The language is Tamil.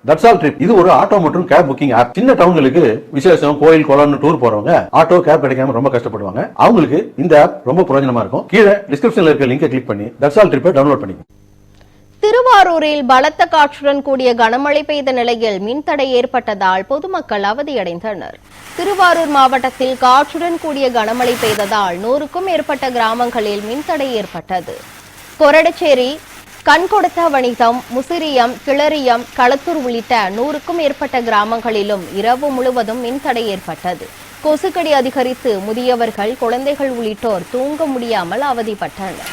தட்ஸ் ஆல் ட்ரிப் இது ஒரு ஆட்டோ மற்றும் கேப் புக்கிங் ஆப். சின்ன டவுன்களுக்கு விசேஷம், கோயில், குளம்னு டூர் போறவங்க ஆட்டோ கேப் கிடைக்காம ரொம்ப கஷ்டப்படுவாங்க. அவங்களுக்கு இந்த ஆப் ரொம்ப பிரயோஜனமா இருக்கும். கீழே டிஸ்கிரிப்ஷன்ல இருக்க லிங்கை கிளிக் பண்ணி தட்ஸ் ஆல் ட்ரிப்பை டவுன்லோட் பண்ணிக்கோங்க. திருவாரூரில் பலத்த காற்றுடன் கூடிய கனமழை பெய்த நிலையில் மின்தடை ஏற்பட்டதால் பொதுமக்கள் அவதியடைந்தனர். திருவாரூர் மாவட்டத்தில் காற்றுடன் கூடிய கனமழை பெய்ததால் 100க்கும் மேற்பட்ட கிராமங்களில் மின்தடை ஏற்பட்டது. கொரடச்சேரி, கண்கொடுத்த வணிகம், முசிறியம், கிளரியம், களத்தூர் உள்ளிட்ட 100க்கும் மேற்பட்ட கிராமங்களிலும் இரவு முழுவதும் மின்தடை ஏற்பட்டது. கொசுக்கடி அதிகரித்து முதியவர்கள், குழந்தைகள் உள்ளிட்டோர் தூங்க முடியாமல் அவதிப்பட்டனர்.